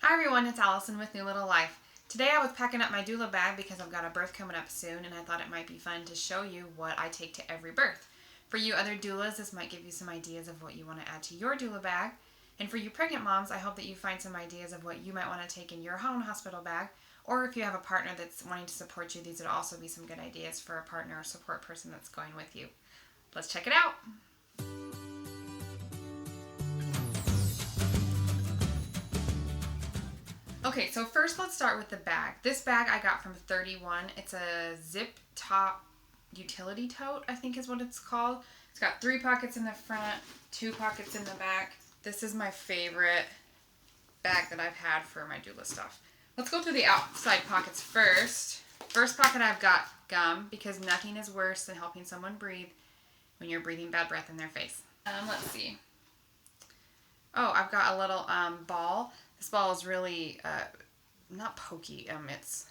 Hi everyone, it's Allison with New Little Life. Today I was packing up my doula bag because I've got a birth coming up soon and I thought it might be fun to show you what I take to every birth. For you other doulas, this might give you some ideas of what you want to add to your doula bag. And for you pregnant moms, I hope that you find some ideas of what you might want to take in your own hospital bag. Or if you have a partner that's wanting to support you, these would also be some good ideas for a partner or support person that's going with you. Let's check it out. Okay, so first let's start with the bag. This bag I got from 31. It's a zip top utility tote, I think is what it's called. It's got 3 pockets in the front, 2 pockets in the back. This is my favorite bag that I've had for my doula stuff. Let's go through the outside pockets first. First pocket I've got gum because nothing is worse than helping someone breathe when you're breathing bad breath in their face. Let's see. Oh, I've got a little ball. This ball is really not pokey. It's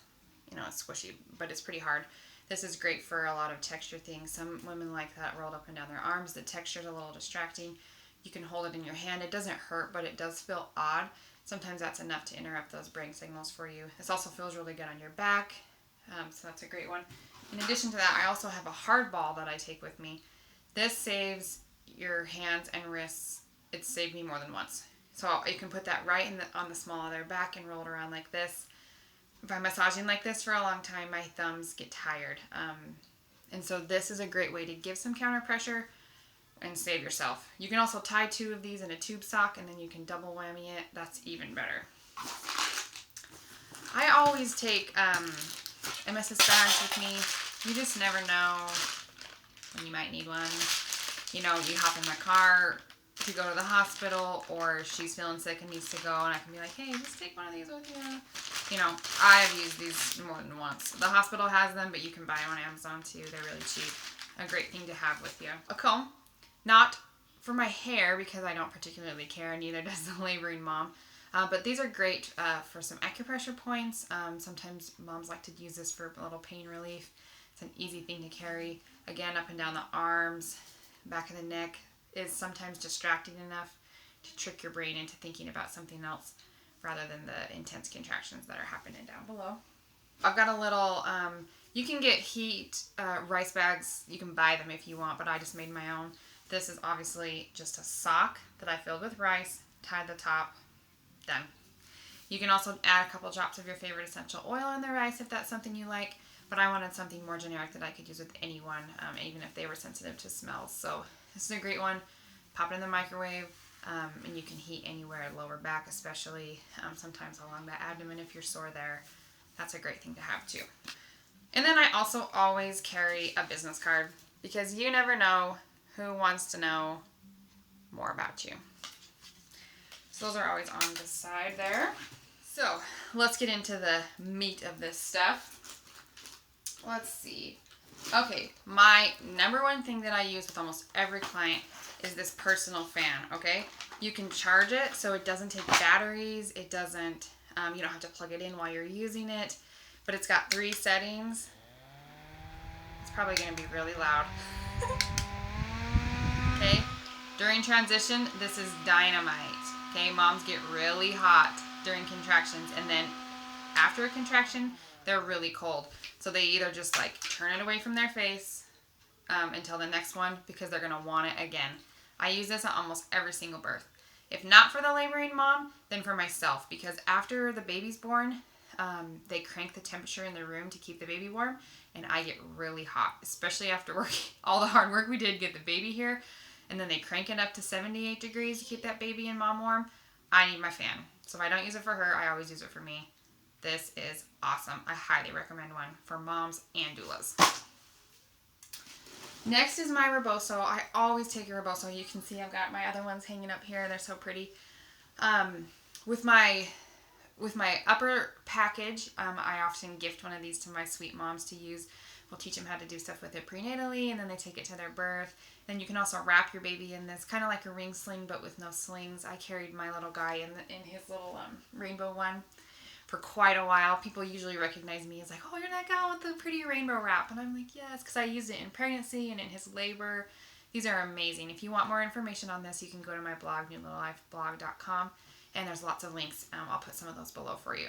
it's squishy, but it's pretty hard. This is great for a lot of texture things. Some women like that rolled up and down their arms. The texture is a little distracting. You can hold it in your hand. It doesn't hurt, but it does feel odd. Sometimes that's enough to interrupt those brain signals for you. This also feels really good on your back, so that's a great one. In addition to that, I also have a hard ball that I take with me. This saves your hands and wrists. It's saved me more than once. So you can put that right on the small of their back and roll it around like this. If I'm massaging like this for a long time, my thumbs get tired. And so this is a great way to give some counter pressure and save yourself. You can also tie 2 of these in a tube sock and then you can double whammy it. That's even better. I always take MSS bags with me. You just never know when you might need one. You hop in my car to go to the hospital, or she's feeling sick and needs to go, and I can be like, hey, just take one of these with you. I've used these more than once. The hospital has them, but you can buy them on Amazon too. They're really cheap. A great thing to have with you. A comb. Not for my hair because I don't particularly care, neither does the laboring mom. But these are great for some acupressure points. Sometimes moms like to use this for a little pain relief. It's an easy thing to carry. Again, up and down the arms, back of the neck is sometimes distracting enough to trick your brain into thinking about something else rather than the intense contractions that are happening down below. I've got a little, you can get heat rice bags. You can buy them if you want, but I just made my own. This is obviously just a sock that I filled with rice, tied the top, done. You can also add a couple drops of your favorite essential oil in the rice if that's something you like, but I wanted something more generic that I could use with anyone, even if they were sensitive to smells. So this is a great one. Pop it in the microwave, and you can heat anywhere, lower back especially, sometimes along the abdomen if you're sore there. That's a great thing to have too. And then I also always carry a business card because you never know who wants to know more about you. So those are always on the side there. So let's get into the meat of this stuff. Let's see. Okay, my number one thing that I use with almost every client is this personal fan, okay? You can charge it so it doesn't take batteries. It doesn't, you don't have to plug it in while you're using it. But it's got 3 settings. It's probably going to be really loud. Okay, during transition, this is dynamite. Okay, moms get really hot during contractions, and then after a contraction, they're really cold. So they either just turn it away from their face until the next one because they're going to want it again. I use this on almost every single birth. If not for the laboring mom, then for myself, because after the baby's born, they crank the temperature in the room to keep the baby warm, and I get really hot, especially after all the hard work we did to get the baby here, and then they crank it up to 78 degrees to keep that baby and mom warm. I need my fan. So if I don't use it for her, I always use it for me. This is awesome. I highly recommend one for moms and doulas. Next is my rebozo. I always take a rebozo. You can see I've got my other ones hanging up here. They're so pretty. With my upper package, I often gift one of these to my sweet moms to use. We'll teach them how to do stuff with it prenatally, and then they take it to their birth. Then you can also wrap your baby in this, kind of like a ring sling, but with no slings. I carried my little guy in his little rainbow one for quite a while. People usually recognize me as like, oh, you're that guy with the pretty rainbow wrap. And I'm like, yes, because I used it in pregnancy and in his labor. These are amazing. If you want more information on this, you can go to my blog, newlittlelifeblog.com, And there's lots of links. I'll put some of those below for you.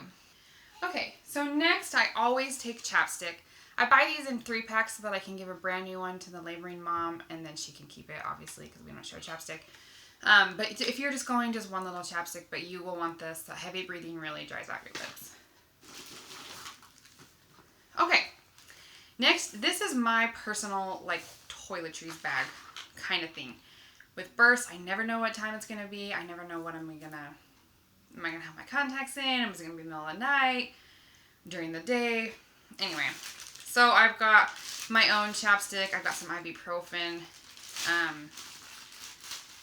Okay, so next I always take chapstick. I buy these in 3-packs so that I can give a brand new one to the laboring mom, and then she can keep it, obviously, because we don't share chapstick. But if you're just going just one little chapstick, but you will want this. The heavy breathing really dries out your lips. Okay, next, this is my personal, like, toiletries bag kind of thing. With births, I never know what time it's going to be. I never know what am I going to have my contacts in? Is it going to be in the middle of the night? During the day? Anyway, so I've got my own chapstick. I've got some ibuprofen.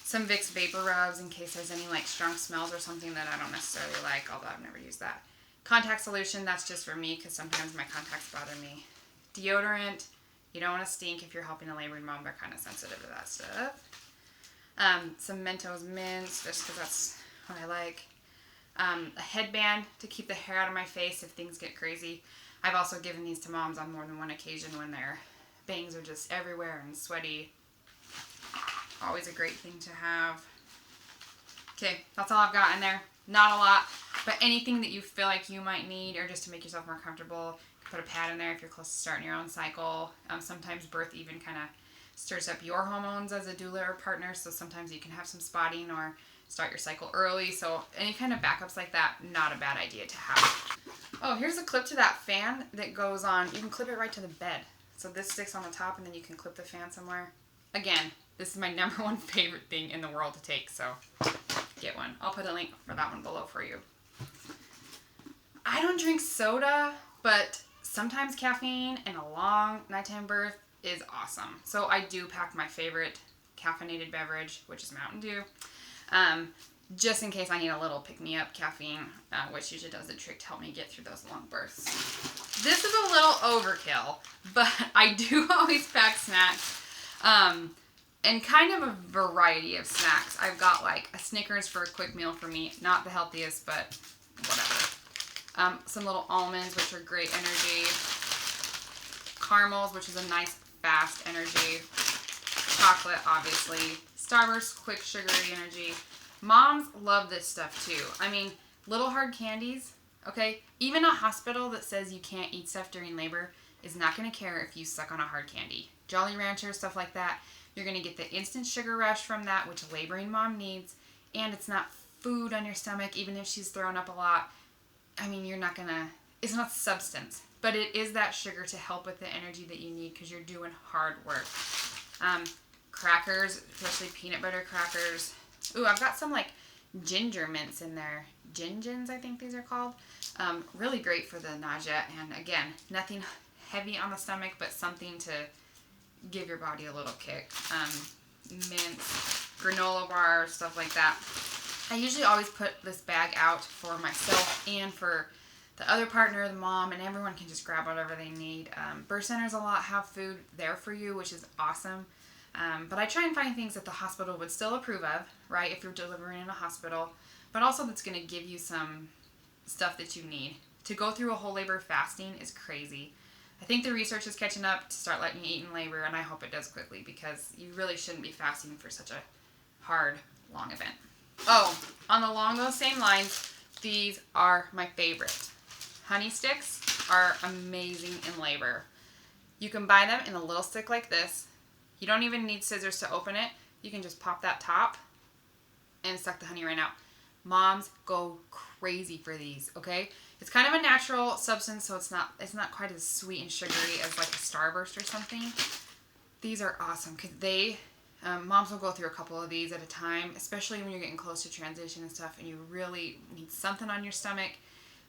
Some Vicks Vapor Rubs in case there's any like strong smells or something that I don't necessarily like, although I've never used that. Contact solution, that's just for me because sometimes my contacts bother me. Deodorant, you don't want to stink if you're helping a laboring mom. They're kind of sensitive to that stuff. Some Mentos mints, just because that's what I like. A headband to keep the hair out of my face if things get crazy. I've also given these to moms on more than one occasion when their bangs are just everywhere and sweaty. Always a great thing to have. Okay, that's all I've got in there. Not a lot, but anything that you feel like you might need or just to make yourself more comfortable. You can put a pad in there if you're close to starting your own cycle. Sometimes birth even kind of stirs up your hormones as a doula or partner, so sometimes you can have some spotting or start your cycle early. So any kind of backups like that, not a bad idea to have. Oh, here's a clip to that fan that goes on. You can clip it right to the bed. So this sticks on the top and then you can clip the fan somewhere. Again, this is my #1 favorite thing in the world to take, so get one. I'll put a link for that one below for you. I don't drink soda, but sometimes caffeine in a long nighttime birth is awesome. So I do pack my favorite caffeinated beverage, which is Mountain Dew, just in case I need a little pick-me-up caffeine, which usually does the trick to help me get through those long births. This is a little overkill, but I do always pack snacks, and kind of a variety of snacks. I've got like a Snickers for a quick meal for me, not the healthiest, but whatever. Some little almonds, which are great energy. Caramels, which is a nice fast energy. Chocolate, obviously. Starburst, quick sugary energy. Moms love this stuff too. I mean, little hard candies, okay? Even a hospital that says you can't eat stuff during labor is not going to care if you suck on a hard candy. Jolly Ranchers, stuff like that. You're going to get the instant sugar rush from that, which a laboring mom needs. And it's not food on your stomach, even if she's thrown up a lot. I mean, it's not substance. But it is that sugar to help with the energy that you need because you're doing hard work. Crackers, especially peanut butter crackers. Ooh, I've got some like ginger mints in there. Gingins, I think these are called. Really great for the nausea. And again, nothing heavy on the stomach, but something to give your body a little kick. Mints, granola bars, stuff like that. I usually always put this bag out for myself and for the other partner, the mom, and everyone can just grab whatever they need. Birth centers a lot have food there for you, which is awesome. But I try and find things that the hospital would still approve of, right, if you're delivering in a hospital, but also that's going to give you some stuff that you need. To go through a whole labor fasting is crazy. I think the research is catching up to start letting you eat in labor, and I hope it does quickly because you really shouldn't be fasting for such a hard, long event. Oh, along those same lines, these are my favorite. Honey sticks are amazing in labor. You can buy them in a little stick like this. You don't even need scissors to open it. You can just pop that top and suck the honey right out. Moms go crazy for these, okay? It's kind of a natural substance, so it's not quite as sweet and sugary as like a Starburst or something. These are awesome because moms will go through a couple of these at a time, especially when you're getting close to transition and stuff and you really need something on your stomach,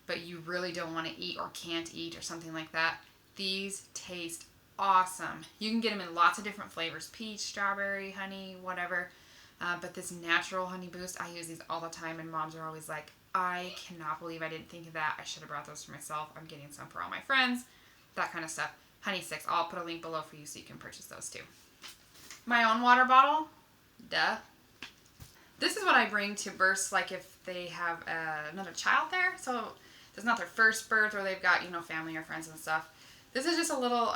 but you really don't want to eat or can't eat or something like that. These taste awesome. You can get them in lots of different flavors, peach, strawberry, honey, whatever. But this natural honey boost, I use these all the time and moms are always like, I cannot believe I didn't think of that. I should have brought those for myself. I'm getting some for all my friends, that kind of stuff. Honey sticks, I'll put a link below for you so you can purchase those too. My own water bottle, duh. This is what I bring to births, like if they have another child there. So it's not their first birth or they've got, family or friends and stuff. This is just a little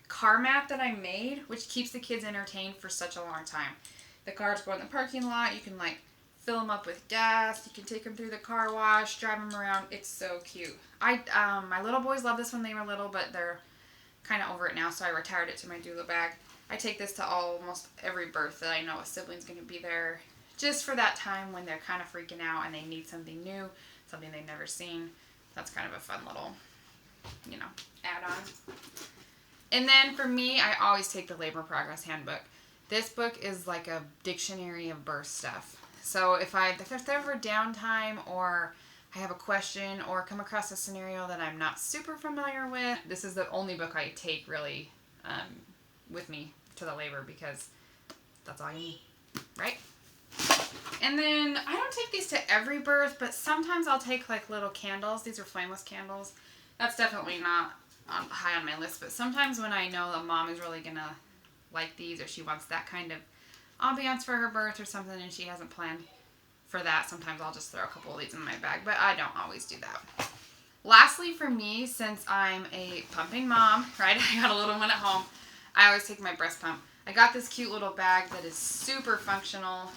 car mat that I made, which keeps the kids entertained for such a long time. The cars go in the parking lot. You can fill them up with gas. You can take them through the car wash, drive them around. It's so cute. My little boys loved this when they were little, but they're kind of over it now, so I retired it to my doula bag. I take this to almost every birth that I know a sibling's going to be there just for that time when they're kind of freaking out and they need something new, something they've never seen. That's kind of a fun little, add-on. And then for me, I always take the Labor Progress Handbook. This book is like a dictionary of birth stuff. So if there's ever downtime or I have a question or come across a scenario that I'm not super familiar with, this is the only book I take really with me to the labor, because that's all you need, right? And then I don't take these to every birth, but sometimes I'll take like little candles. These are flameless candles. That's definitely not high on my list, but sometimes when I know a mom is really gonna like these, or she wants that kind of ambiance for her birth or something and she hasn't planned for that, sometimes I'll just throw a couple of these in my bag, but I don't always do that. Lastly, for me, since I'm a pumping mom, right, I got a little one at home, I always take my breast pump. I got this cute little bag that is super functional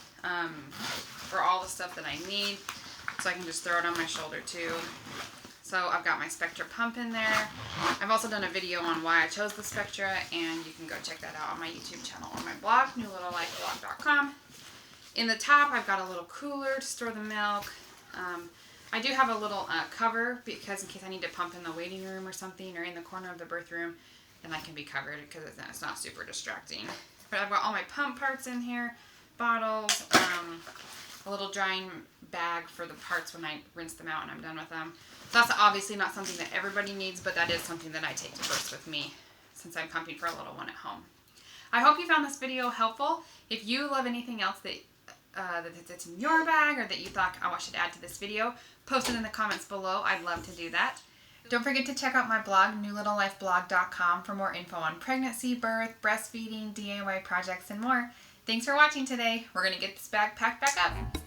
for all the stuff that I need, so I can just throw it on my shoulder too. So I've got my Spectra pump in there. I've also done a video on why I chose the Spectra, and you can go check that out on my YouTube channel or my blog, newlittlelifeblog.com. In the top, I've got a little cooler to store the milk. I do have a little cover, because in case I need to pump in the waiting room or something, or in the corner of the birth room, then I can be covered, because it's not super distracting. But I've got all my pump parts in here, bottles, a little drying bag for the parts when I rinse them out and I'm done with them. So that's obviously not something that everybody needs, but that is something that I take to births with me since I'm pumping for a little one at home. I hope you found this video helpful. If you love anything else that's in your bag, or that you thought, oh, I should add to this video, post it in the comments below. I'd love to do that. Don't forget to check out my blog, newlittlelifeblog.com, for more info on pregnancy, birth, breastfeeding, DIY projects, and more. Thanks for watching today. We're going to get this bag packed back up.